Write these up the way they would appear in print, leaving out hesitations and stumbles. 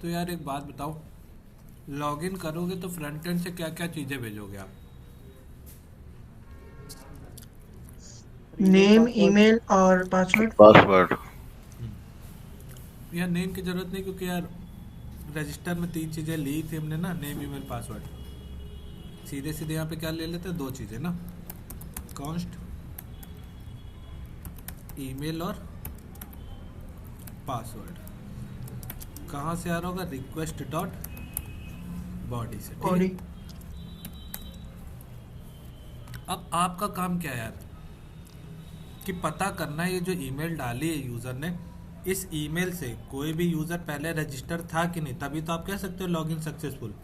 तो यार एक बात बताओ, लॉगिन करोगे तो फ्रंट एंड से क्या क्या चीज़ें भेजोगे आप? Email name, password. ईमेल और पासवर्ड। पासवर्ड। यार नेम की ज़रूरत नहीं, क्योंकि यार रजिस्टर में 3 चीज़ें ली थी हमने ना, नेम ईमेल पासवर्ड। सीधे सीधे यहाँ पे क्या ले लेते हैं, 2 चीज़ें ना, कॉन्स्ट ईमेल और पासवर्ड। कहाँ से आ रहा होगा? रिक्वेस्ट डॉट बॉडी से, ठीक बॉडी। है। अब आपका काम क्या है यार, कि पता करना है ये जो ईमेल डाली है यूज़र ने, इस ईमेल से कोई भी यूज़र पहले रजिस्टर था कि नहीं, तभी तो आप कह सकते हो लॉगिन सक्सेसफुल।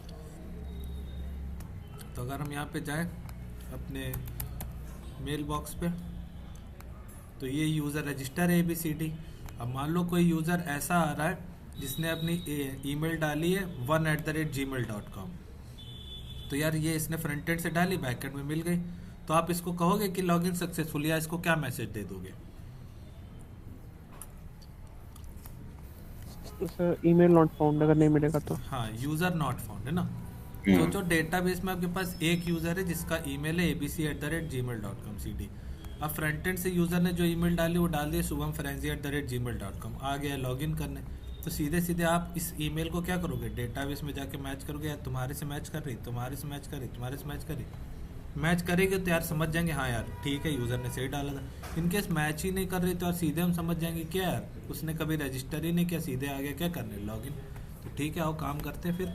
तो अगर हम यहाँ पे जाएं अपने मेल बॉक्स पे, तो ये यूज़र रजिस्टर है ABCD। अब मान लो कोई यूज़र ऐसा आ रहा है जिसने अपनी ईमेल डाली है 1@gmail.com। तो यार ये इसने फ्रंट एंड से डाली, बैक एंड में मिल गई, तो आप इसको कहोगे कि लॉगिन सक्सेसफुल, या इसको क्या मैसेज दे दोगे? तो सर ईमेल नॉट फाउंड अगर नहीं मिलेगा तो। हाँ, यूज़र नॉट फाउंड है ना। सोचो डेटाबेस में आपके पास एक यूज़र है जिसका ईमेल है abc@gmail.com CD। अब फ्रंट एंड से यूज़र ने जो ईमेल डाली वो डाल दी शुभम frenzy@gmail.com, आ गया लॉगिन करने। तो सीधे सीधे आप इस ईमेल को क्या करोगे, डेटाबेस में जाके मैच करोगे, यार तुम्हारे से मैच कर रही, तुम्हारे से मैच कर रही, तुम्हारे से मैच कर रही। मैच करेंगे तो यार समझ जाएंगे हाँ यार ठीक है, यूज़र ने सही डाला था। इनकेस मैच ही नहीं कर रही तो यार सीधे हम समझ जाएंगे क्या यार, उसने कभी रजिस्टर ही नहीं किया, सीधे आ गया क्या करने, लॉगिन। तो ठीक है, आओ काम करते हैं फिर।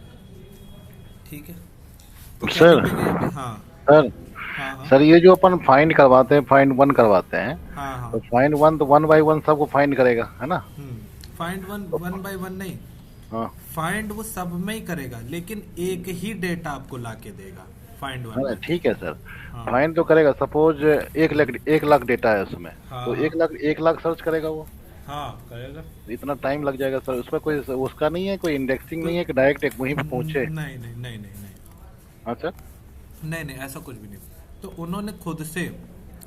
ठीक है, तो क्या सर लिखेंगे यहाँ पे? हाँ सर हाँ हाँ सर ये जो अपन फाइंड करवाते हैं, फाइंड वन करवाते हैं, हाँ हाँ। तो फाइंड वन तो 1 by 1 सबको फाइंड करेगा, है ना? फाइंड वन 1 by 1 नहीं, हाँ। फाइंड वो सब में ही करेगा, लेकिन एक ही डेटा आपको ला के देगा फाइंड वन अरे में। ठीक है सर। हाँ फाइंड तो करेगा, सपोज 1 लाख डेटा है उसमें, हाँ तो हाँ 1 लाख सर्च करेगा वो। हाँ करेगा। इतना टाइम लग जाएगा सर, उसमें कोई उसका नहीं है, कोई इंडेक्सिंग कोई नहीं है कि डायरेक्ट एक वहीं पे पहुंचे? नहीं नहीं नहीं नहीं नहीं हाँ सर। नहीं नहीं, ऐसा कुछ भी नहीं। तो उन्होंने खुद से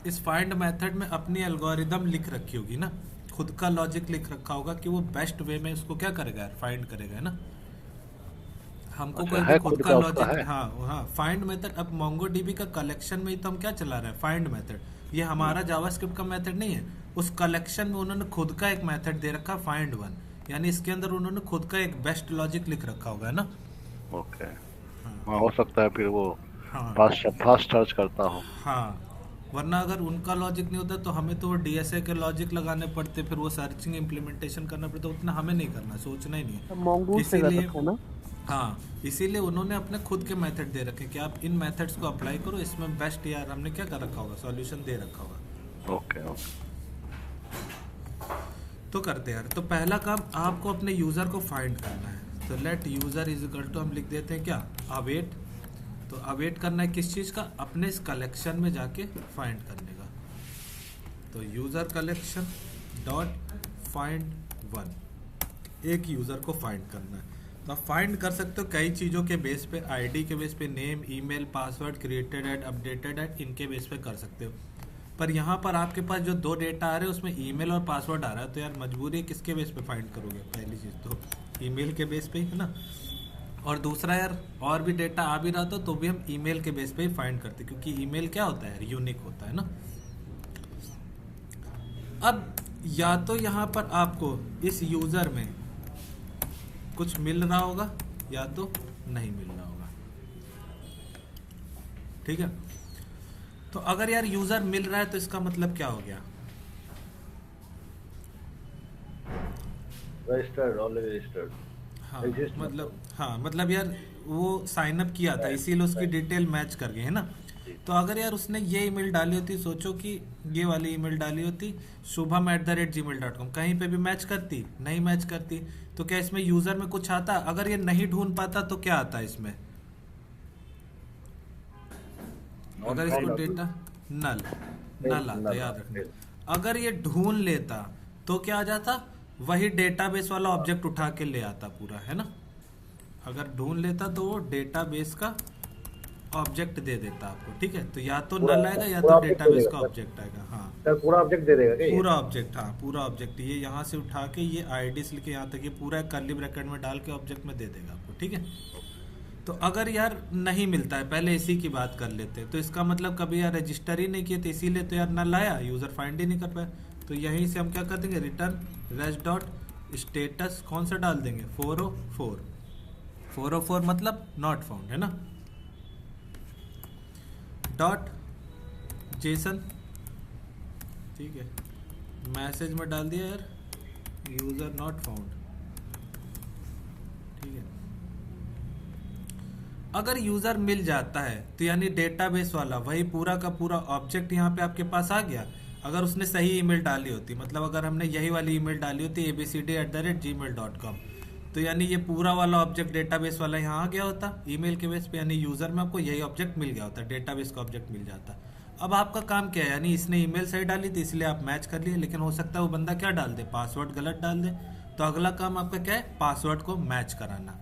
इस फाइंड मेथड में अपनी एल्गोरिदम लिख रखी होगी ना, खुद का लॉजिक लिख रखा होगा कि वो बेस्ट वे में उसको क्या करेगा यार, फाइंड करेगा, है ना। हमको अच्छा, कोई भी है खुद खुद का का उसका लॉजिक, है। हाँ हाँ, फाइंड मेथड। अब मोंगोडीबी का कलेक्शन में ही तो हम क्या चला रहे हैं, फाइंड मेथड। ये हमारा जावास्क्रिप्ट का मेथड नहीं है, उस कलेक्शन में उन्होंने खुद का एक मेथड दे रखा, फाइंड वन। यानी इसके अंदर उन्होंने खुद का एक बेस्ट लॉजिक लिख रखा होगा, है ना। ओके। हाँ हाँ, हो सकता है फिर वो हाँ फास्ट फास्ट सर्च करता हो। हाँ। वरना अगर उनका लॉजिक नहीं होता तो हमें तो DSA के लॉजिक लगाने पड़ते, फिर वो सर्चिंग इम्प्लीमेंटेशन करना पड़ता, उतना हमें नहीं करना, सोचना ही नहीं है। मॉन्गूस से कर इसीलिए सकते हैं ना। हाँ, इसीलिए उन्होंने अपने खुद के मेथड दे रखे कि आप इन मेथड्स को अप्लाई करो, इसमें बेस्ट यार हमने क्या कर रखा होगा, सॉल्यूशन दे रखा होगा। Okay okay. तो करते हैं यार। तो पहला काम आपको अपने यूज़र को फाइंड करना है। तो let user is equal to हम लिख देते हैं क्या, अवेट। तो अवेट करना है किस चीज़ का, अपने इस कलेक्शन में जाके फाइंड करने का। तो user collection dot find one, एक यूज़र को फाइंड करना है। तो आप फाइंड कर सकते हो कई चीज़ों के बेस पे, आईडी के बेस पे, name email password created at updated at, इनके बेस पे कर सकते हो। पर यहाँ पर आपके पास जो 2 डेटा आ रहे हैं उसमें ईमेल और पासवर्ड आ रहा है, तो यार मजबूरी है, किसके बेस पे फाइंड करोगे, पहली चीज़ तो ईमेल के बेस पे ही है ना। और दूसरा यार, और भी डेटा आ भी रहा था तो भी हम ईमेल के बेस पे ही फाइंड करते, क्योंकि ईमेल क्या होता है यार, यूनिक होता है ना। अब या तो यहाँ पर आपको इस यूज़र में कुछ मिल रहा होगा या तो नहीं मिल रहा होगा, ठीक है। तो अगर यार यूज़र मिल रहा है तो इसका मतलब क्या हो गया, रजिस्टर्ड, ऑलरेडी रजिस्टर्ड, हाँ एग्जिस्ट मतलब, मतलब। हाँ मतलब यार वो साइन अप किया था, इसीलिए उसकी डिटेल मैच कर गई है ना। तो अगर यार उसने ये ईमेल डाली होती, सोचो कि ये वाली ईमेल डाली होती shubham@gmail.com, कहीं पे भी मैच करती, नहीं मैच करती, तो क्या इसमें यूज़र में कुछ आता? अगर ये नहीं ढूंढ पाता तो क्या आता इसमें, नॉट अगर इसको फाउंड। डेटा नल, नल आता, नल। याद रखना। अगर ये ढूंढ लेता तो क्या आ जाता, वही डेटाबेस वाला ऑब्जेक्ट उठा के ले आता पूरा, है ना। अगर ढूंढ लेता तो वो डेटाबेस का ऑब्जेक्ट दे देता आपको, ठीक है। तो या तो पूरा नल आएगा या पूरा तो ऑब्जेक्ट दे डेटाबेस देगा का सर। ऑब्जेक्ट आएगा। हाँ, सर पूरा ऑब्जेक्ट दे देगा क्या ये? पूरा ऑब्जेक्ट, हाँ पूरा ऑब्जेक्ट, ये यहाँ से उठा के ये आईडी से लेके यहाँ तक ये पूरा कर्ली ब्रैकेट में डाल के ऑब्जेक्ट में दे देगा आपको, ठीक है। तो अगर यार नहीं मिलता है, पहले इसी की बात कर लेते हैं, तो इसका मतलब कभी यार रजिस्टर ही नहीं किए थे, इसीलिए तो यार नल आया, यूज़र फाइंड ही नहीं कर पाया। तो यहीं से हम क्या कर देंगे, रिटर्न रेस्ट डॉट स्टेटस कौन सा डाल देंगे, 404। 404 मतलब नॉट फाउंड है ना, डॉट जेसन, ठीक है। मैसेज में डाल दिया यार यूज़र नॉट फाउंड, ठीक है। अगर यूज़र मिल जाता है तो यानी डेटाबेस वाला वही पूरा का पूरा ऑब्जेक्ट यहाँ पे आपके पास आ गया। अगर उसने सही ईमेल डाली होती, मतलब अगर हमने यही वाली ईमेल डाली होती abcd@gmail.com, तो यानी ये पूरा वाला ऑब्जेक्ट डेटाबेस वाला यहाँ आ गया होता ईमेल के बेस पे, यानी यूज़र में आपको यही ऑब्जेक्ट मिल गया होता, डेटाबेस का ऑब्जेक्ट मिल जाता। अब आपका काम क्या है, यानी इसने ईमेल सही डाली थी इसलिए आप मैच कर लिए, लेकिन हो सकता है वो बंदा क्या डाल दे, पासवर्ड गलत डाल दे। तो अगला काम आपका क्या है, पासवर्ड को मैच कराना,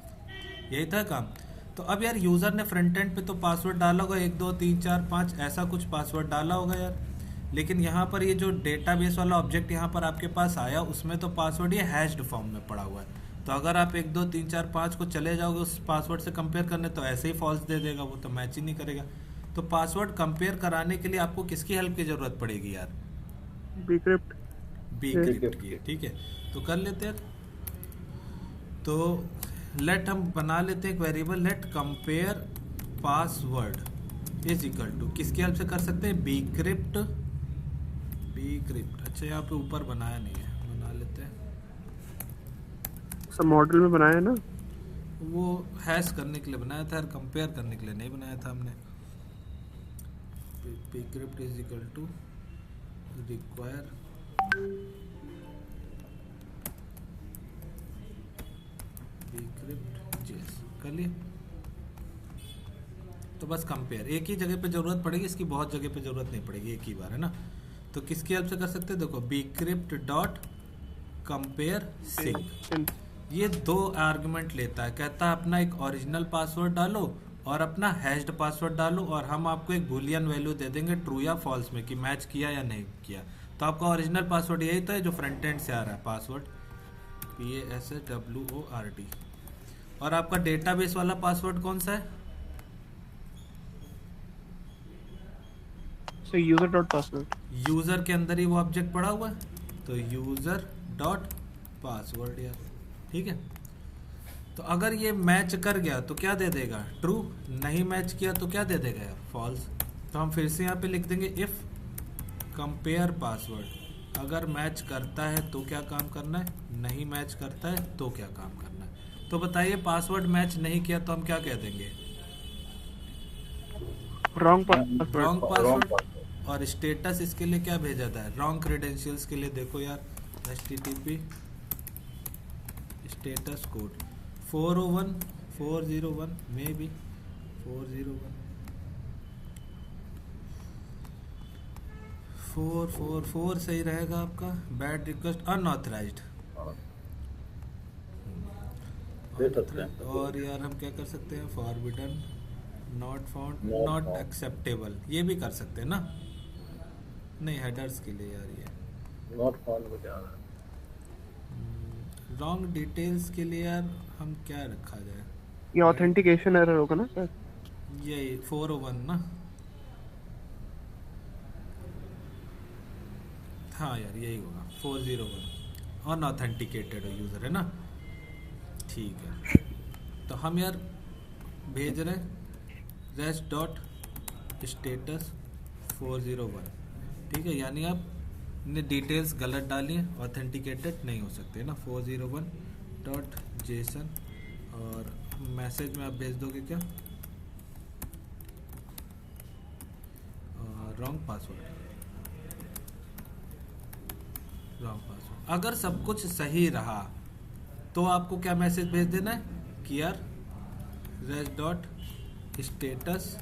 यही था काम। तो अब यार यूज़र ने फ्रंट एंड पे तो पासवर्ड डाला होगा 1 2 3 4 5 ऐसा कुछ पासवर्ड डाला होगा यार, लेकिन यहाँ पर ये जो डेटाबेस वाला ऑब्जेक्ट यहाँ पर आपके पास आया उसमें तो पासवर्ड ये हैश्ड फॉर्म में पड़ा हुआ है। तो अगर आप 1 2 3 4 5 को चले जाओगे उस पासवर्ड से कंपेयर करने, तो ऐसे ही फॉल्स दे देगा, वो तो मैच ही नहीं करेगा। तो पासवर्ड कंपेयर कराने के लिए आपको किसकी हेल्प की ज़रूरत पड़ेगी यार, Bcrypt। Bcrypt की, ठीक है। तो कर लेते हैं, तो लेट हम बना लेते हैं एक variable, let compare password is equal to, किसकी हेल्प से कर सकते हैं, Bcrypt। अच्छा यहाँ पे ऊपर बनाया नहीं है, बना लेते हैं, सब मॉडल में बनाया है ना। वो हैश करने के लिए बनाया था, कंपेयर करने के लिए नहीं बनाया था हमने। Bcrypt is equal to require Bcrypt JS कर लिए। तो बस कंपेयर एक ही जगह पे जरूरत पड़ेगी, इसकी बहुत जगह पे जरूरत नहीं पड़ेगी, एक ही बार है ना। तो किसकी हेल्प से कर सकते हैं, देखो Bcrypt डॉट कंपेयर सिंक, ये 2 आर्गुमेंट लेता है, कहता है अपना एक ओरिजिनल पासवर्ड डालो और अपना हैश्ड पासवर्ड डालो, और हम आपको एक बूलियन वैल्यू दे देंगे ट्रू या फॉल्स में कि मैच किया या नहीं किया। तो आपका ओरिजिनल पासवर्ड यही तो है जो फ्रंट एंड से आ रहा है, पासवर्ड PASSWORD। और आपका डेटाबेस वाला पासवर्ड कौन सा है, So user dot password। User के अंदर ही वो ऑब्जेक्ट पड़ा हुआ है, तो यूज़र डॉट पासवर्ड यार, ठीक है। तो अगर ये मैच कर गया तो क्या दे देगा, ट्रू, नहीं मैच किया तो क्या दे देगा यार, फॉल्स। तो हम फिर से यहाँ पे लिख देंगे इफ़ कंपेयर पासवर्ड, अगर मैच करता है तो क्या काम करना है, नहीं मैच करता है तो क्या काम करना है। तो बताइए पासवर्ड मैच नहीं किया तो हम क्या कह देंगे, रॉन्ग पासवर्ड। Wrong password. और स्टेटस इसके लिए क्या भेजा था, रॉन्ग क्रेडेंशियल्स के लिए देखो यार, HTTP स्टेटस कोड 401 401 में भी 401 444 सही रहेगा आपका, बैड रिक्वेस्ट अनऑथराइज्ड। दे सकते हैं। और यार हम क्या कर सकते हैं, forbidden, not found, Not not found। Acceptable, ये भी कर सकते हैं ना। नहीं, हेडर्स के लिए यार ये नॉट फाउंड को क्या है? रॉन्ग डिटेल्स के लिए यार हम क्या रखा जाए, ये ऑथेंटिकेशन एरर होगा ना सर। ये 401 ना, हाँ यार यही होगा 401, अनऑथेंटिकेटेड यूज़र है ना, ठीक है। तो हम यार भेज रहे रेस्ट डॉट स्टेटस 401, ठीक है, यानी आप ने डिटेल्स गलत डाली हैं, ऑथेंटिकेटेड नहीं हो सकते ना, 401 डॉट जेसन। और मैसेज में आप भेज दोगे क्या, रॉन्ग पासवर्ड, रॉन्ग पासवर्ड। अगर सब कुछ सही रहा तो आपको क्या मैसेज भेज देना है कि यार रेस्ट डॉट स्टेटस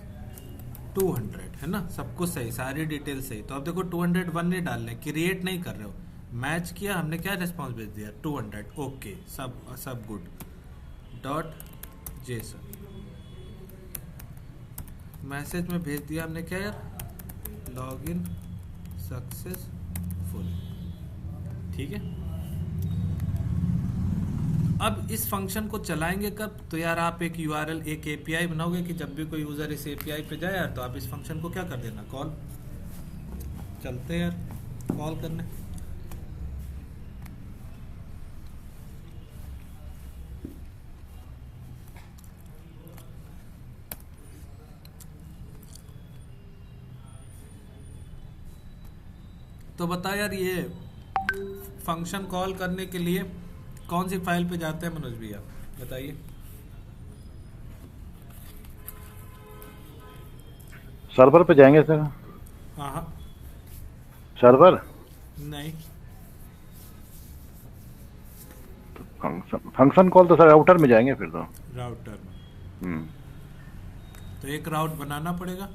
200 है ना, सब कुछ सही, सारी डिटेल सही। तो अब देखो 201 नहीं डालना है, क्रिएट नहीं कर रहे हो, मैच किया, हमने क्या रिस्पॉन्स भेज दिया 200, ओके, सब गुड, डॉट जेसन मैसेज में भेज दिया हमने क्या यार, लॉगिन सक्सेसफुल। ठीक है, अब इस फंक्शन को चलाएंगे कब, तो यार आप एक यूआरएल एक एपीआई बनाओगे कि जब भी कोई यूजर इस एपीआई पे जाए यार तो आप इस फंक्शन को क्या कर देना, कॉल। चलते हैं यार कॉल करने। तो बता यार, ये फंक्शन कॉल करने के लिए कौन सी फाइल पे जाते हैं मनोज भैया, बताइए। सर्वर पे जाएंगे सर। हाँ हाँ, सर्वर नहीं, फंक्शन कॉल तो सर राउटर में जाएंगे फिर तो। राउटर में तो एक राउट बनाना पड़ेगा।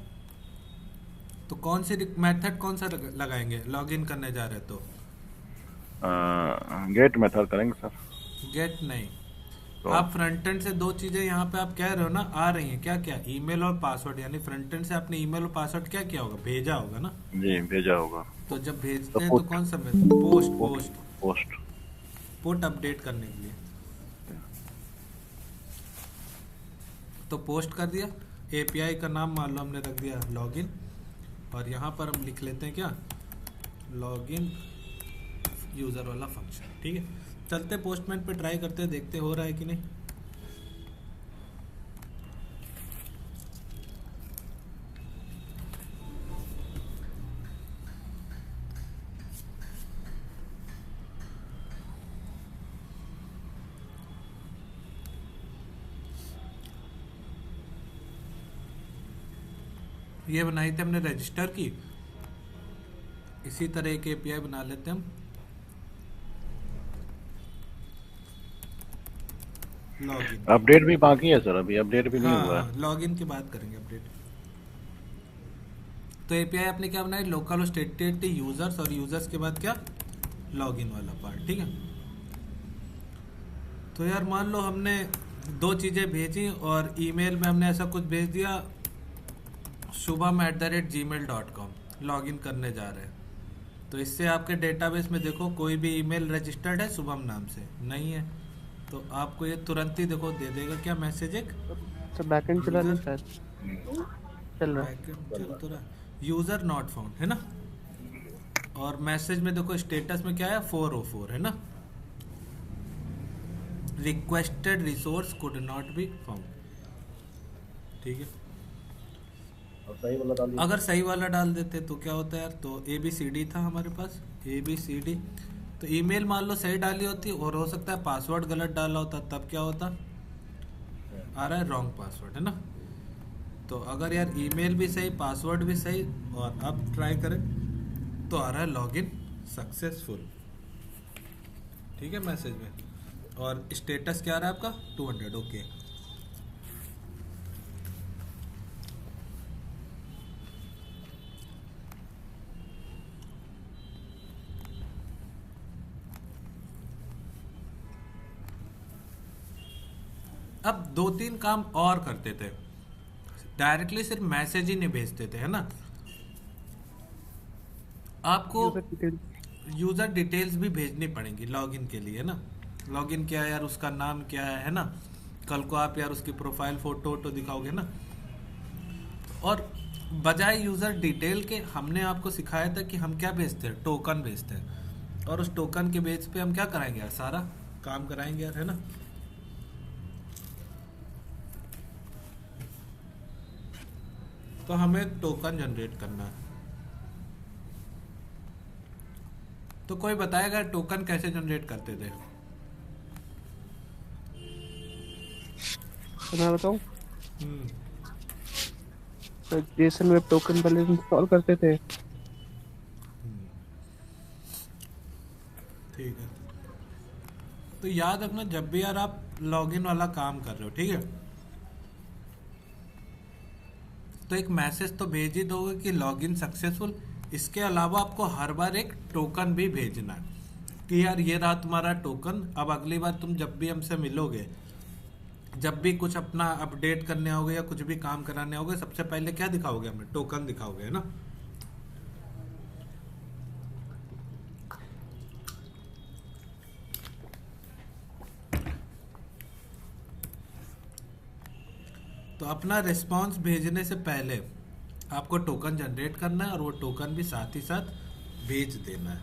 तो कौन सी मेथड कौन सा लगाएंगे, लॉगिन करने जा रहे हैं तो गेट मेथड करेंगे सर। गेट नहीं, तो आप फ्रंट एंड से दो चीजें यहाँ पे आप कह रहे हो ना आ रही हैं, क्या क्या, ईमेल और पासवर्ड, यानी फ्रंट एंड से आपने ईमेल और पासवर्ड क्या किया होगा, भेजा होगा ना। जी भेजा होगा। तो जब भेजते तो हैं तो कौन सा method, post post post post update करने के लिए। तो पोस्ट कर दिया, एपीआई का नाम मान लो हमने रख दिया लॉगिन, और यहाँ पर हम लिख लेते हैं क्या, लॉगिन यूजर वाला फंक्शन। ठीक है, चलते पोस्टमैन पे ट्राई करते हैं, देखते हो रहा है कि नहीं। ये बनाई थी हमने रजिस्टर की, इसी तरह एक एपीआई बना लेते हैं हम, लॉगिन। अपडेट भी बाकी है सर, अभी अपडेट भी नहीं हुआ है। हाँ, लॉगिन की बात करेंगे, अपडेट। तो एपीआई आपने क्या बनाया, लोकल और स्टेटेड यूजर्स, और यूजर्स के बाद क्या, लॉगिन वाला पार्ट। ठीक है, तो यार मान लो हमने दो चीजें भेजी और ईमेल में हमने ऐसा कुछ भेज दिया, shubham@gmail.com, लॉगिन करने जा रहे हैं। तो इससे आपके डेटाबेस में देखो कोई भी ईमेल रजिस्टर्ड है शुभम नाम से नहीं है, तो आपको ये तुरंत ही देखो दे देगा क्या मैसेज, एक तो बैकएंड चला नहीं शायद, चल रहा है। चल तो रहा, यूजर नॉट फाउंड है ना, और मैसेज में देखो स्टेटस में क्या है, 404 है ना, requested resource could not be found. ठीक है, और सही वाला डाल दिया। अगर सही वाला डाल देते तो क्या होता है यार, तो ABCD था हमारे पास, ABCD, तो ईमेल मान लो सही डाली होती, और हो सकता है पासवर्ड गलत डाला होता, तब क्या होता, आ रहा है रॉन्ग पासवर्ड है ना। तो अगर यार ईमेल भी सही, पासवर्ड भी सही, और अब ट्राई करें तो आ रहा है लॉगिन सक्सेसफुल। ठीक है, मैसेज में, और स्टेटस क्या आ रहा है आपका, 200। ओके, अब दो तीन काम और करते थे, डायरेक्टली सिर्फ मैसेज ही नहीं भेजते थे, है ना। आपको यूजर डिटेल्स भी भेजनी पड़ेंगी लॉगिन के लिए, है ना। लॉगिन क्या है यार, उसका नाम क्या है ना, कल को आप यार उसकी प्रोफाइल फोटो वोटो दिखाओगे ना। और बजाय यूजर डिटेल के हमने आपको सिखाया था कि हम क्या भेजते हैं, टोकन भेजते हैं, और उस टोकन के बेस पे हम क्या कराएंगे यार, सारा काम कराएंगे यार, है ना। तो हमें एक टोकन जनरेट करना है, तो कोई बताएगा टोकन कैसे जनरेट करते थे। तो मैं बताऊं, तो जेसन वेब टोकन पहले इंस्टॉल करते थे। ठीक है, तो याद रखना जब भी यार आप लॉगिन वाला काम कर रहे हो, ठीक है, तो एक मैसेज तो भेज ही दोगे कि लॉगिन सक्सेसफुल। इसके अलावा आपको हर बार एक टोकन भी भेजना है कि यार ये रहा तुम्हारा टोकन, अब अगली बार तुम जब भी हमसे मिलोगे जब भी कुछ अपना अपडेट करने आओगे या कुछ भी काम कराने आओगे, सबसे पहले क्या दिखाओगे हमें? टोकन दिखाओगे, है ना। तो अपना रिस्पांस भेजने से पहले आपको टोकन जनरेट करना है और वो टोकन भी साथ ही साथ भेज देना है।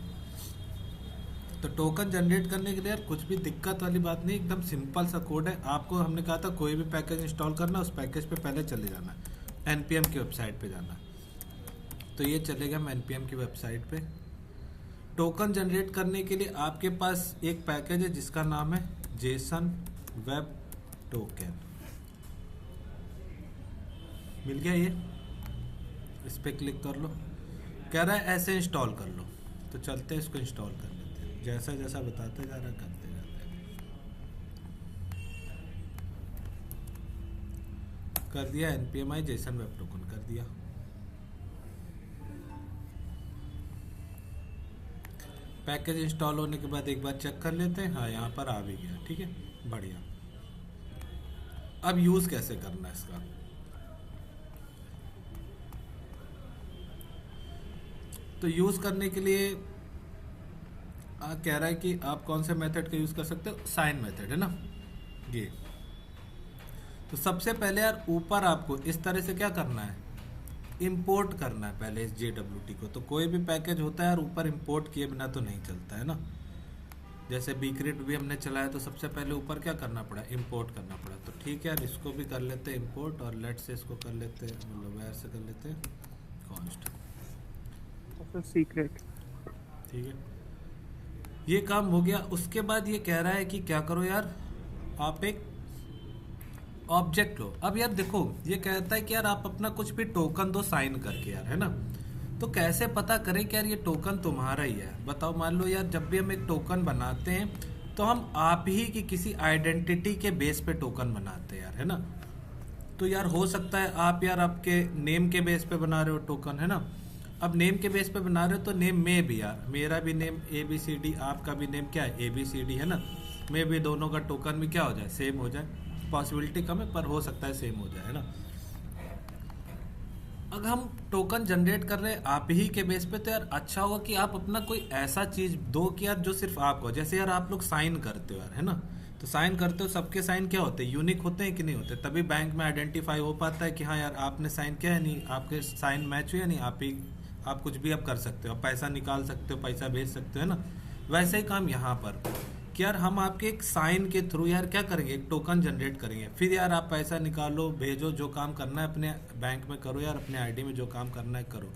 तो टोकन जनरेट करने के लिए यार कुछ भी दिक्कत वाली बात नहीं, एकदम सिंपल सा कोड है। आपको हमने कहा था कोई भी पैकेज इंस्टॉल करना, उस पैकेज पे पहले चले जाना है, npm की वेबसाइट पे जाना है। तो ये चलेगा हम npm की वेबसाइट पे। टोकन जनरेट करने के लिए आपके पास एक पैकेज है जिसका नाम है जेसन वेब टोकन। मिल गया ये, इस पर क्लिक कर लो। कह रहा है ऐसे इंस्टॉल कर लो, तो चलते हैं इसको इंस्टॉल कर लेते हैं। जैसा जैसा बताते जा रहा है करते जाते हैं। कर दिया npmi जेसन वेब टोकन कर दिया। पैकेज इंस्टॉल होने के बाद एक बार चेक कर लेते हैं। हाँ, यहाँ पर आ भी गया, ठीक है, बढ़िया। अब यूज कैसे करना है इसका? तो यूज करने के लिए कह रहा है कि आप कौन से मेथड का यूज कर सकते हो? साइन मेथड, है ना ये। तो सबसे पहले यार ऊपर आपको इस तरह से क्या करना है? इंपोर्ट करना है पहले इस JWT को। तो कोई भी पैकेज होता है यार ऊपर इंपोर्ट किए बिना तो नहीं चलता, है ना। जैसे बीक्रिट भी हमने चलाया तो सबसे पहले ऊपर क्या करना पड़ा? इंपोर्ट करना पड़ा। तो ठीक है यार, इसको भी कर लेते हैं इंपोर्ट, और लेट से इसको कर लेते हैं, मतलब वेयर से कर लेते हैं कॉन्स्ट सीक्रेट। ठीक है, ये काम हो गया। उसके बाद ये कह रहा है कि क्या करो यार, आप एक ऑब्जेक्ट लो। अब यार देखो, ये कहता है कि यार आप अपना कुछ भी टोकन दो साइन करके यार, है ना। तो कैसे पता करें कि यार ये टोकन तुम्हारा ही है? बताओ, मान लो यार जब भी हम एक टोकन बनाते हैं तो हम आप ही की किसी आइडेंटिटी के बेस पे टोकन बनाते हैं यार, है ना। तो यार हो सकता है आप यार आपके नेम के बेस पे बना रहे हो टोकन, है ना। अब नेम के बेस पे बना रहे हो तो नेम में भी यार, मेरा भी नेम ABCD, आपका भी नेम क्या है ABCD, है ना। में भी दोनों का टोकन भी क्या हो जाए? सेम हो जाए। पॉसिबिलिटी कम है पर हो सकता है सेम हो जाए, है ना। अगर हम टोकन जनरेट कर रहे हैं आप ही के बेस पे, तो यार अच्छा होगा कि आप अपना कोई ऐसा चीज दो कि यार जो सिर्फ आपको, जैसे यार आप लोग साइन करते हो यार, है ना। तो साइन करते हो, सबके साइन क्या होते हैं? यूनिक होते हैं कि नहीं होते? तभी बैंक में आइडेंटिफाई हो पाता है कि हाँ यार आपने साइन किया है, नहीं आपके साइन मैच हुए, नहीं आप कुछ भी अब कर सकते हो, आप पैसा निकाल सकते हो, पैसा भेज सकते हो, है ना। वैसे ही काम यहाँ पर कि यार हम आपके एक साइन के थ्रू यार क्या करेंगे? एक टोकन जनरेट करेंगे। फिर यार आप पैसा निकालो, भेजो, जो काम करना है अपने बैंक में करो यार, अपने आईडी में जो काम करना है करो।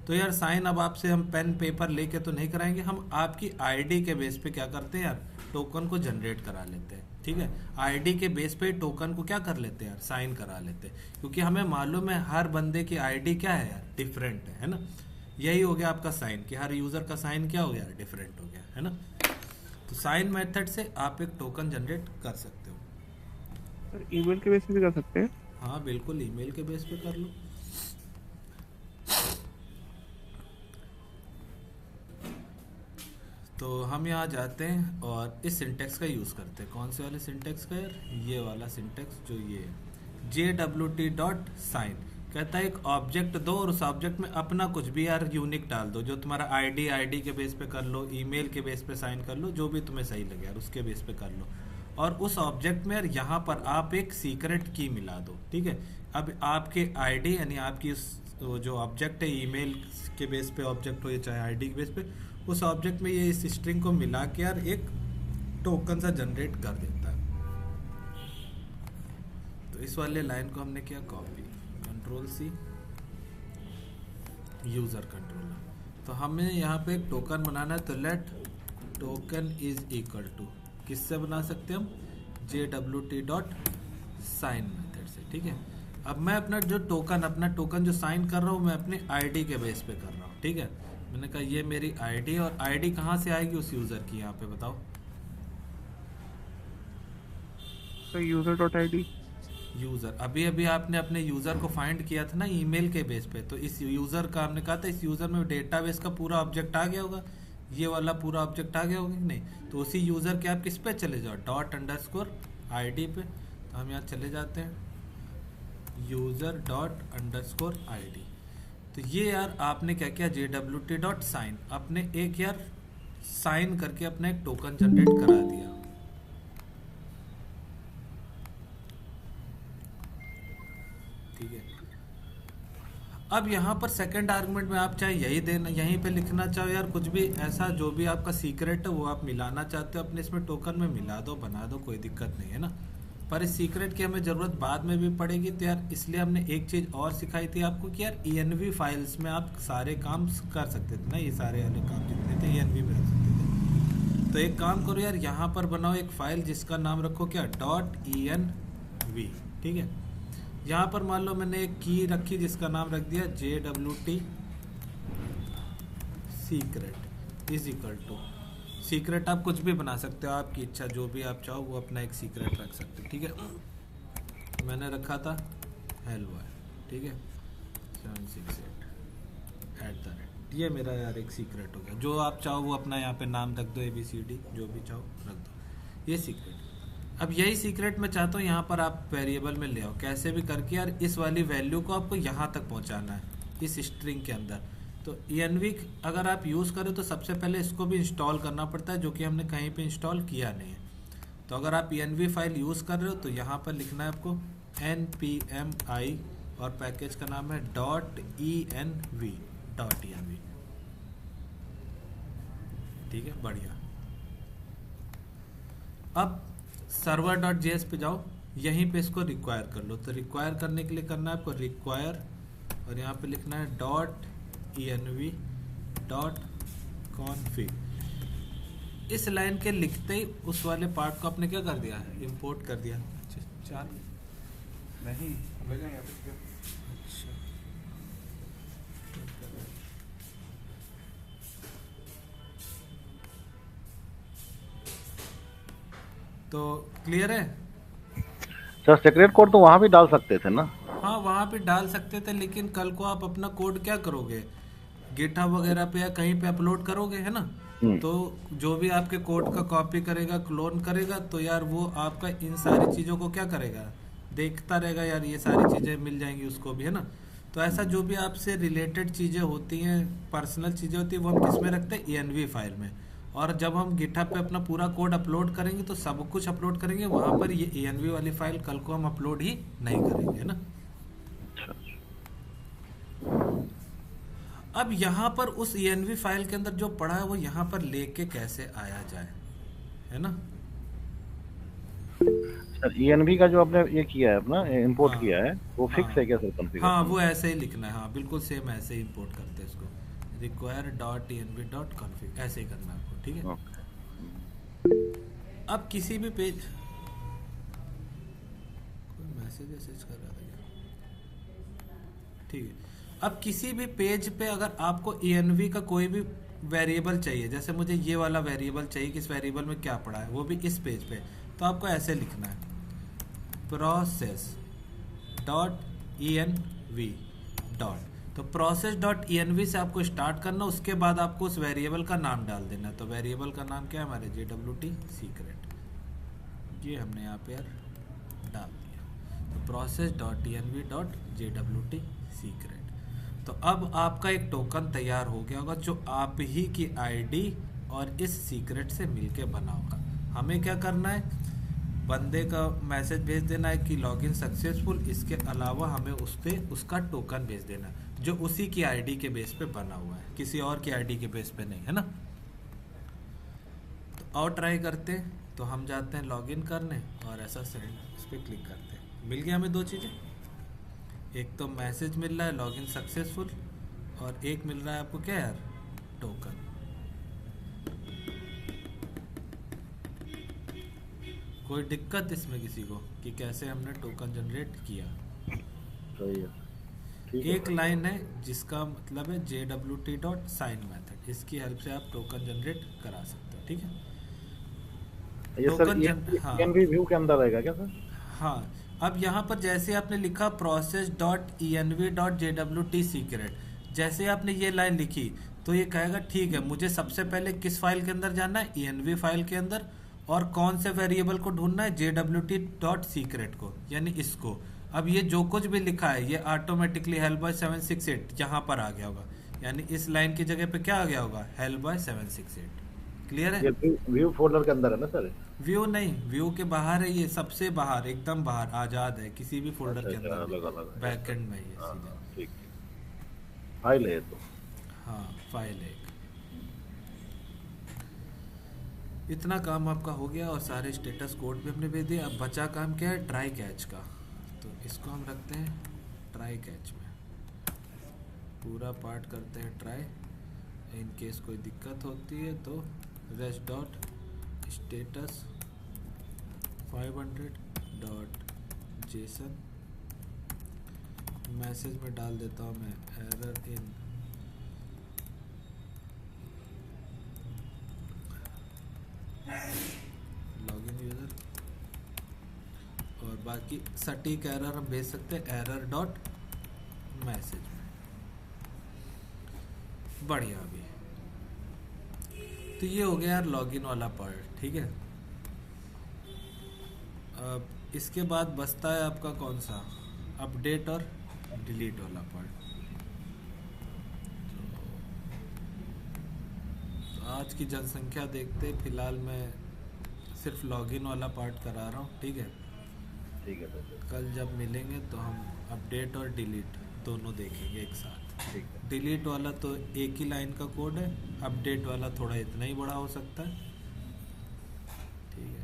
तो यार साइन अब आपसे हम पेन पेपर लेके तो नहीं कराएंगे, हम आपकी आईडी के बेस पे क्या करते हैं यार? टोकन को जनरेट करा लेते हैं, ठीक है। आईडी के बेस पे टोकन को क्या कर लेते हैं यार? साइन करा लेते हैं, क्योंकि हमें मालूम है हर बंदे की आईडी क्या है यार? डिफरेंट है ना। यही हो गया आपका साइन, कि हर यूजर का साइन क्या हो गया? डिफरेंट हो गया, है ना। तो साइन मेथड से आप एक टोकन जनरेट कर सकते हो। सर ईमेल के बेस पे भी कर सकते हैं? हाँ बिल्कुल, ईमेल के बेस पे कर लो। तो हम यहाँ जाते हैं और इस सिंटेक्स का यूज़ करते हैं। कौन से वाले सिंटेक्स का यार? ये वाला सिंटेक्स जो ये है, JWT.sign। कहता है एक ऑब्जेक्ट दो और उस ऑब्जेक्ट में अपना कुछ भी यार यूनिक डाल दो, जो तुम्हारा आईडी के बेस पे कर लो, ईमेल के बेस पे साइन कर लो, जो भी तुम्हें सही लगे यार उसके बेस पे कर लो। और उस ऑब्जेक्ट में यार यहाँ पर आप एक सीक्रेट की मिला दो, ठीक है। अब आपके आईडी यानी आपकी जो ऑब्जेक्ट है, ईमेल के बेस पे ऑब्जेक्ट हो या चाहे आईडी के बेस पे, उस ऑब्जेक्ट में ये इस स्ट्रिंग को मिला के यार एक टोकन सा जनरेट कर देता है। तो इस वाले लाइन को हमने किया कॉपी, Ctrl+C, यूजर कंट्रोलर। तो हमें यहाँ पे एक टोकन बनाना है, तो let token is equal to, किससे बना सकते हैं हम? JWT.sign मेथड से, ठीक है। अब मैं अपना टोकन जो साइन कर रहा हूँ, मैं अपने आईडी के बेस पे कर रहा हूँ, ठीक है। मैंने कहा ये मेरी आईडी, और आईडी कहाँ से आएगी? उस यूजर की, यहाँ पे बताओ। तो user.id, यूजर, अभी आपने अपने यूजर को फाइंड किया था ना ईमेल के बेस पे, तो इस यूजर का हमने कहा था इस यूजर में डेटाबेस का पूरा ऑब्जेक्ट आ गया होगा, ये वाला पूरा ऑब्जेक्ट आ गया होगा कि नहीं। तो उसी यूजर के आप किस पे चले जाओ? ._id पे। हम यहाँ चले जाते हैं user._id। तो ये यार आपने क्या किया, jwt.sign आपने एक यार साइन करके अपना एक टोकन जनरेट करा दिया। ठीक है, अब यहाँ पर सेकंड आर्गुमेंट में आप चाहे यही देना, यहीं पे लिखना चाहो यार कुछ भी ऐसा, जो भी आपका सीक्रेट है वो आप मिलाना चाहते हो अपने इसमें टोकन में मिला दो, बना दो, कोई दिक्कत नहीं है ना। पर इस सीक्रेट की हमें ज़रूरत बाद में भी पड़ेगी, तो यार इसलिए हमने एक चीज़ और सिखाई थी आपको कि यार ENV फाइल्स में आप सारे काम कर सकते थे ना, ये सारे वाले काम जितने थे ENV में रख सकते थे। तो एक काम करो यार, यहाँ पर बनाओ एक फाइल जिसका नाम रखो क्या, .env। ठीक है, यहाँ पर मान लो मैंने एक की रखी जिसका नाम रख दिया JWT secret is equal to secret. आप कुछ भी बना सकते हो, आपकी इच्छा, जो भी आप चाहो वो अपना एक सीक्रेट रख सकते हो। ठीक है, मैंने रखा था हेलबॉय। ठीक है, 768 ये मेरा यार एक सीक्रेट हो गया। जो आप चाहो वो अपना यहाँ पे नाम रख दो, ABCD जो भी चाहो रख दो, ये सीक्रेट। अब यही सीक्रेट मैं चाहता हूँ यहाँ पर आप वेरिएबल में ले आओ, कैसे भी करके यार इस वाली वैल्यू को आपको यहाँ तक पहुँचाना है इस स्ट्रिंग के अंदर। तो ENV अगर आप यूज़ करें तो सबसे पहले इसको भी इंस्टॉल करना पड़ता है, जो कि हमने कहीं पे इंस्टॉल किया नहीं है। तो अगर आप ENV फाइल यूज़ कर रहे हो तो यहाँ पर लिखना है आपको npmi और पैकेज का नाम है .env। ठीक है, बढ़िया। अब server.js पे जाओ, यहीं पे इसको रिक्वायर कर लो। तो रिक्वायर करने के लिए करना है आपको रिक्वायर और यहाँ पे लिखना है .env.config। इस लाइन के लिखते ही उस वाले पार्ट को आपने क्या कर दिया, इंपोर्ट कर दिया। चार नहीं, अच्छा तो क्लियर है सर? सीक्रेट कोड तो वहाँ भी डाल सकते थे ना? हाँ, वहाँ पे डाल सकते थे, लेकिन कल को आप अपना कोड क्या करोगे, गिटहब वगैरह पे या कहीं पे अपलोड करोगे, है ना। तो जो भी आपके कोड का कॉपी करेगा, क्लोन करेगा, तो यार वो आपका इन सारी चीज़ों को क्या करेगा, देखता रहेगा यार, ये सारी चीज़ें मिल जाएंगी उसको भी, है ना। तो ऐसा जो भी आपसे रिलेटेड चीज़ें होती हैं, पर्सनल चीज़ें होती हैं, वो हम किस में रखते हैं, ENV फाइल में। और जब हम गिटहब पे अपना पूरा कोड अपलोड करेंगे तो सब कुछ अपलोड करेंगे वहाँ पर, ये ENV वाली फाइल कल को हम अपलोड ही नहीं करेंगे, है ना। अब यहाँ पर उस ENV फाइल के अंदर जो पड़ा है वो यहाँ पर लेके कैसे आया जाए, है ना। सर ENV का जो आपने ये किया है अपना इंपोर्ट किया है वो फिक्स है क्या सर कॉन्फ़िगर? हाँ, वो ऐसे ही लिखना है, हाँ बिल्कुल सेम ऐसे ही इंपोर्ट करते हैं इसको, require.env.config ऐसे ही करना है आपको। ठीक है, अब किसी भी पेज, कोई मैसेज कर रहा था क्या? ठीक है, अब किसी भी पेज पे अगर आपको ENV का कोई भी वेरिएबल चाहिए, जैसे मुझे ये वाला वेरिएबल चाहिए कि इस वेरिएबल में क्या पड़ा है, वो भी इस पेज पे, तो आपको ऐसे लिखना है process.env डॉट। तो process.env से आपको स्टार्ट करना, उसके बाद आपको उस वेरिएबल का नाम डाल देना। तो वेरिएबल का नाम क्या है हमारे, JWT सीक्रेट, ये हमने यहाँ पे यार डाल दिया। तो process.env.jwt सीक्रेट। तो अब आपका एक टोकन तैयार हो गया होगा जो आप ही की ID और इस सीक्रेट से मिलके बना होगा। हमें क्या करना है, बंदे का मैसेज भेज देना है कि लॉगिन सक्सेसफुल, इसके अलावा हमें उस पे उसका टोकन भेज देना है जो उसी की ID के बेस पे बना हुआ है, किसी और की ID के बेस पे नहीं, है ना। तो और ट्राई करते हैं, तो हम जाते हैं लॉगिन करने और ऐसा सेंड इस पर क्लिक करते हैं। मिल गया हमें दो चीज़ें, एक तो मैसेज मिल रहा है लॉगिन सक्सेसफुल और एक मिल रहा है आपको क्या यार, टोकन। कोई दिक्कत इसमें किसी को कि कैसे हमने टोकन जनरेट किया? सही है, एक लाइन है जिसका मतलब है JWT.sign मेथड, इसकी हेल्प से आप टोकन जनरेट करा सकते हो। ठीक है, ये सर हाँ ENV व्यू के अंदर रहेगा क्या सर? हाँ, अब यहाँ पर जैसे आपने लिखा process.env.jwt सीक्रेट, जैसे आपने ये लाइन लिखी तो ये कहेगा ठीक है, मुझे सबसे पहले किस फाइल के अंदर जाना है, ENV फाइल के अंदर, और कौन से वेरिएबल को ढूंढना है, JWT.secret को, यानी इसको। अब ये जो कुछ भी लिखा है ये ऑटोमेटिकली हेल्प बाय 768 यहाँ पर आ गया होगा, यानी इस लाइन की जगह पे क्या आ गया होगा, हेल्प बाय 768। क्लियर है? ये व्यू फोल्डर के अंदर है ना सर? व्यू नहीं, व्यू के बाहर है, ये सबसे बाहर, एकदम बाहर आजाद है, किसी भी फोल्डर के अंदर अलग अलग बैकएंड में ये हाँ, सीधा। ठीक फाइल है तो। हाँ फाइल है। इतना काम आपका हो गया और सारे स्टेटस कोड भी हमने भेज दिए। अब बचा काम क्या है, ट्राई कैच का। तो इसको हम रखते हैं ट्राई कैच में, पूरा पार्ट करते हैं ट्राई। इन केस कोई दिक्कत होती है तो rest dot status 500.json message में डाल देता हूँ मैं एरर इन लॉगिन यूज़र, और बाकी सटीक एरर हम भेज सकते हैं एरर डॉट मैसेज में। बढ़िया। अभी तो ये हो गया यार लॉगिन वाला पार्ट, ठीक है। अब इसके बाद बचता है आपका कौन सा, अपडेट और डिलीट वाला पार्ट। तो आज की जनसंख्या देखते फिलहाल मैं सिर्फ लॉगिन वाला पार्ट करा रहा हूँ, ठीक है। ठीक है सर। कल जब मिलेंगे तो हम अपडेट और डिलीट दोनों देखेंगे एक साथ। ठीक है। डिलीट वाला तो एक ही लाइन का कोड है, अपडेट वाला थोड़ा इतना ही बड़ा हो सकता है, ठीक है।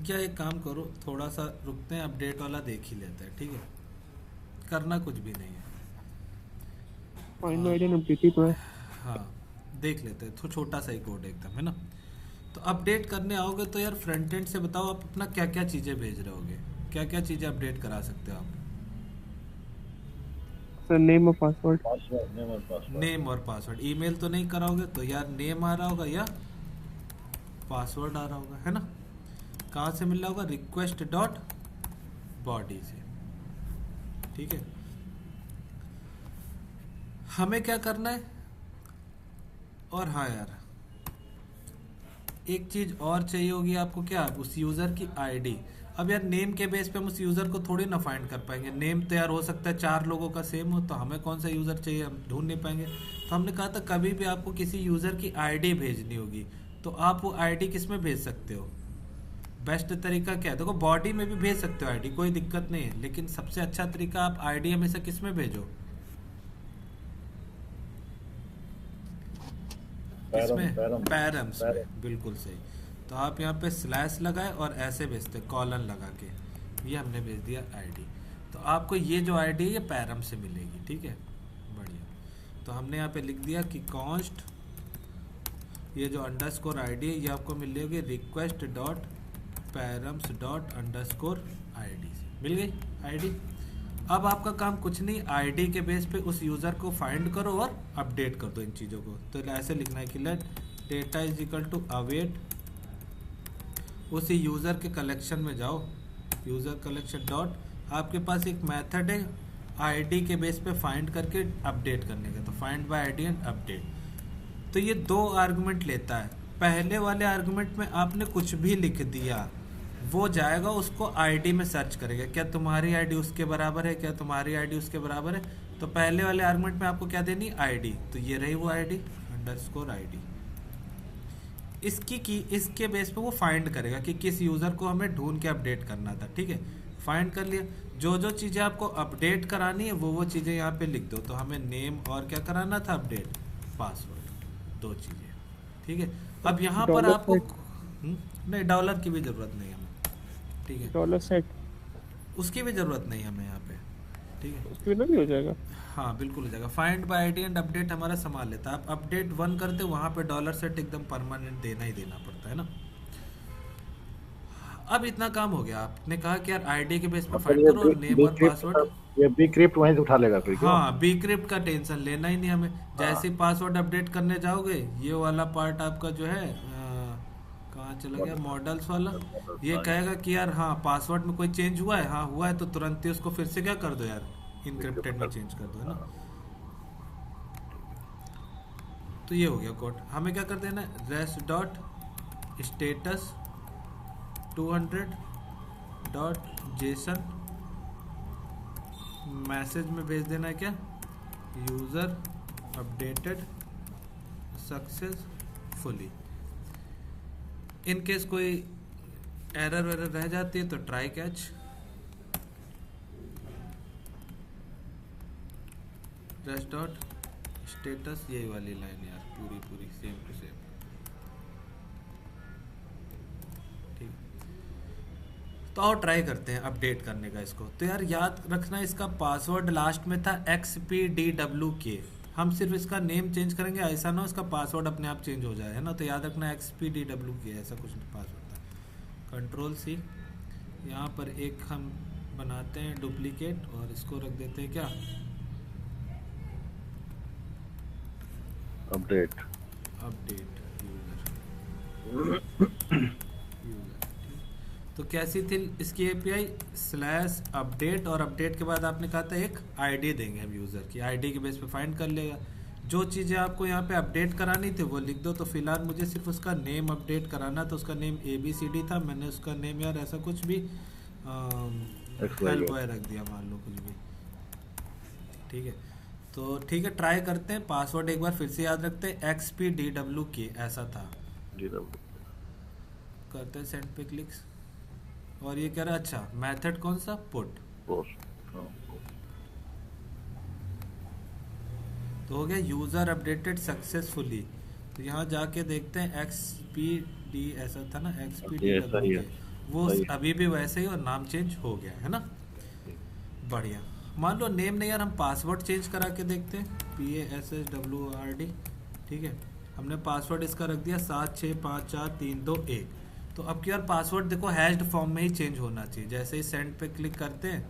क्या एक काम करो, थोड़ा सा रुकते हैं, अपडेट वाला देख ही लेते हैं, ठीक है। करना कुछ भी नहीं है, फाइंड आईडी अपडेट तो है। हाँ देख लेते हैं, तो छोटा सा ही कोड एकदम, है ना। तो अपडेट करने आओगे तो यार फ्रंट एंड से बताओ आप अपना क्या क्या चीज़ें भेज रहे होगे, क्या क्या चीज़ें अपडेट करा सकते हो आप। सर नेम और पासवर्ड। नेम और पासवर्ड। ईमेल तो नहीं कराओगे तो यार नेम आ रहा होगा या पासवर्ड आ रहा होगा, है ना। कहाँ से मिल रहा होगा, रिक्वेस्ट डॉट बॉडी से, ठीक है। हमें क्या करना है, और हाँ यार एक चीज और चाहिए होगी आपको, क्या, उस यूजर की आईडी। अब यार नेम के बेस पे हम उस यूजर को थोड़ी ना फाइंड कर पाएंगे, नेम तो यार हो सकता है 4 लोगों का सेम हो, तो हमें कौन सा यूजर चाहिए हम ढूंढ नहीं पाएंगे। तो हमने कहा था कभी भी आपको किसी यूजर की आईडी भेजनी होगी तो आप वो आईडी किस में भेज सकते हो, बेस्ट तरीका क्या है, देखो बॉडी में भी भेज सकते हो आईडी, कोई दिक्कत नहीं है, लेकिन सबसे अच्छा तरीका आप आईडी हमेशा किस में भेजो, इसमें पैरम्स में, बिल्कुल सही। तो आप यहाँ पे स्लैश लगाए और ऐसे भेजते कॉलन लगा के, ये हमने भेज दिया आईडी। तो आपको ये जो आईडी है ये पैरम से मिलेगी, ठीक है, बढ़िया। तो हमने यहाँ पे लिख दिया कि कॉन्स्ट, ये जो अंडरस्कोर आईडी है ये आपको मिलेगी request dot params dot underscore ID से, मिल गई आईडी। अब आपका काम कुछ नहीं, आईडी के बेस पे उस यूज़र को फाइंड करो और अपडेट कर दो इन चीज़ों को। तो ऐसे लिखना है कि let data is equal to await, उसी यूज़र के कलेक्शन में जाओ, यूज़र कलेक्शन डॉट, आपके पास एक मेथड है आईडी के बेस पे फाइंड करके अपडेट करने का, तो find by ID and update. तो ये 2 आर्गुमेंट लेता है। पहले वाले आर्गुमेंट में आपने कुछ भी लिख दिया, वो जाएगा उसको आईडी में सर्च करेगा, क्या तुम्हारी आईडी उसके बराबर है, क्या तुम्हारी आईडी उसके बराबर है। तो पहले वाले आर्गुमेंट में आपको क्या देनी, आईडी, तो ये रही वो आईडी अंडरस्कोर आईडी। इसके बेस पे वो फाइंड करेगा कि किस यूज़र को हमें ढूंढ के अपडेट करना था, ठीक है। फाइंड कर लिया, जो जो चीज़ें आपको अपडेट करानी है वो चीज़ें यहाँ पे लिख दो। तो हमें नेम और क्या कराना था अपडेट, पासवर्ड, 2 चीज़ें, ठीक है। अब यहाँ पर आपको नहीं, डॉलर की भी ज़रूरत नहीं है हमें, ठीक है, डॉलर सेट उसकी भी ज़रूरत नहीं है हमें यहाँ पे, ठीक है, उसके बिना भी हो जाएगा। हाँ बिल्कुल हो जाएगा। Find by ID and update हमारा संभाल लेता है। आप अपडेट 1 करते वहाँ पे डॉलर सेट एकदम परमानेंट देना ही देना पड़ता है ना। अब इतना काम हो गया, आपने कहा कि यार आईडी के बेस पे फाइंड करो और नेम और पासवर्ड, ये बीक्रिप्ट वहीं से उठा लेगा फिर क्या? हाँ बीक्रिप्ट का टेंशन लेना ही नहीं हमें। जैसे ही पासवर्ड अपडेट करने जाओगे ये वाला पार्ट आपका जो है कहाँ चला गया, मॉडल्स वाला, ये कहेगा कि यार हाँ पासवर्ड में कोई चेंज हुआ है, हाँ हुआ है, तो तुरंत ही उसको फिर से क्या कर दो यार, इनक्रिप्टेड में चेंज कर दो, है ना। तो ये हो गया कोड। हमें क्या कर देना है, rest dot status 200.json message में भेज देना है क्या, user updated successfully. In case कोई एरर वेरर रह जाती है तो try catch, rest dot status, यही वाली लाइन यार पूरी पूरी सेम टू सेम। ठीक, तो और ट्राई करते हैं अपडेट करने का इसको। तो यार याद रखना इसका पासवर्ड लास्ट में था XPDWK, हम सिर्फ इसका नेम चेंज करेंगे, ऐसा ना इसका पासवर्ड अपने आप चेंज हो जाए, है ना। तो याद रखना XPDWK ऐसा कुछ पासवर्ड था। कंट्रोल-C, यहाँ पर एक हम बनाते हैं डुप्लीकेट और इसको रख देते हैं क्या, अपडेट यूजर। तो कैसी थी इसकी एपीआई, /अपडेट, और अपडेट के बाद आपने कहा था एक आईडी देंगे हम यूज़र की, आईडी के बेस पे फाइंड कर लेगा। जो चीज़ें आपको यहाँ पे अपडेट करानी थी वो लिख दो। तो फिलहाल मुझे सिर्फ उसका नेम अपडेट कराना, तो उसका नेम ABCD था, मैंने उसका नेम यार ऐसा कुछ भी हेल्प बॉय रख दिया, मान लो कुछ भी। ठीक है, तो ठीक है, ट्राई करते हैं। पासवर्ड एक बार फिर से याद रखते हैं, XPDWK ऐसा था। करते हैं सेंड पे क्लिक्स, और ये कह रहा है अच्छा मेथड कौन सा, पुट। तो हो गया यूज़र अपडेटेड सक्सेसफुली। तो यहाँ जाके देखते हैं XPD ऐसा था ना, XPDWK, वो अभी भी वैसे ही और नाम चेंज हो गया है ना। बढ़िया। मान लो नेम नहीं यार, हम पासवर्ड चेंज करा के देखते हैं, PASSWORD। ठीक है, हमने पासवर्ड इसका रख दिया 7654321। तो अब की यार पासवर्ड देखो हैश्ड फॉर्म में ही चेंज होना चाहिए। जैसे ही सेंड पे क्लिक करते हैं,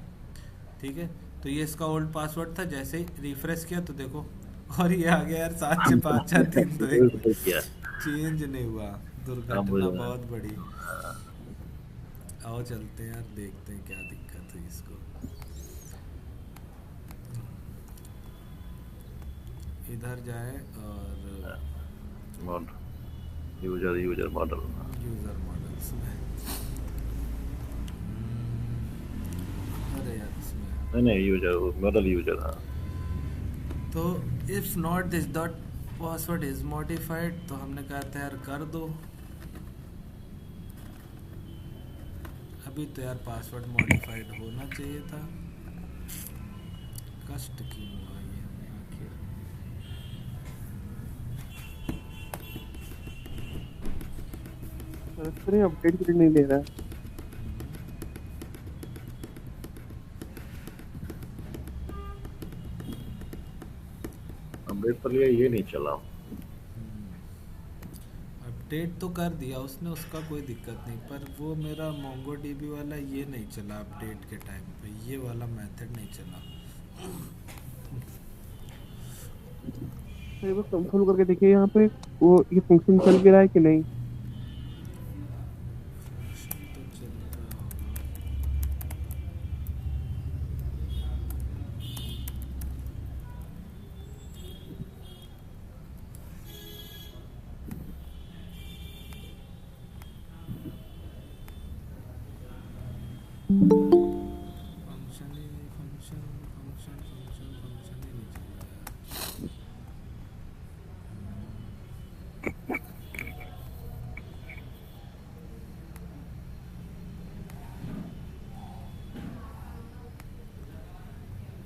ठीक है, तो ये इसका ओल्ड पासवर्ड था, जैसे ही रिफ्रेश किया तो देखो, और ये आ गया यार 7654321, चेंज नहीं हुआ। दुर्घटना बहुत बड़ी। आओ चलते हैं यार, देखते हैं क्या दिक्कत है इसको। इधर जाए और यूजर मॉडल मॉडल्स में, अरे यार इसमें नहीं यूजर मॉडल यूजर। हाँ, तो if not this dot password is modified, तो हमने कहा था यार कर दो। अभी तो यार पासवर्ड मॉडिफाइड होना चाहिए था, कष्ट क्यों हुआ ये हमें आखिर। अपडेट क्यों नहीं ले रहा है? अपडेट पर ये नहीं चला। अपडेट तो कर दिया उसने, उसका कोई दिक्कत नहीं, पर वो मेरा MongoDB वाला ये नहीं चला अपडेट के टाइम पे, ये वाला मेथड नहीं चला। एक बार कंसोल करके देखिए यहाँ पे वो ये फंक्शन चल के रहा है कि नहीं। तो चल रहा होगा। फंक्शन ही नहीं, फंक्शन ही नहीं चल रहा है।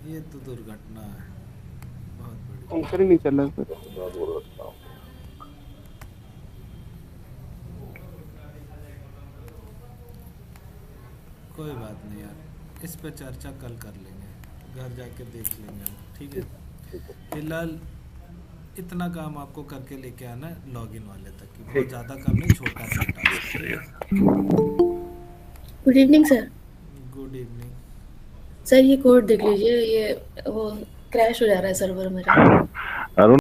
ये तो दुर्घटना है बहुत बड़ी। फंक्शन ही नहीं चल रहा सर। कोई बात नहीं यार, इस पे चर्चा कल कर लेंगे, घर जाके देख लेंगे हम। ठीक है, फिलहाल इतना काम आपको करके लेके आना है लॉगिन वाले तक, की बहुत ज़्यादा काम नहीं, छोटा छोटा। Good evening sir. Good evening. Sir ये कोड देख लीजिए, ये वो क्रैश हो जा रहा है सर्वर मेरा। अरुण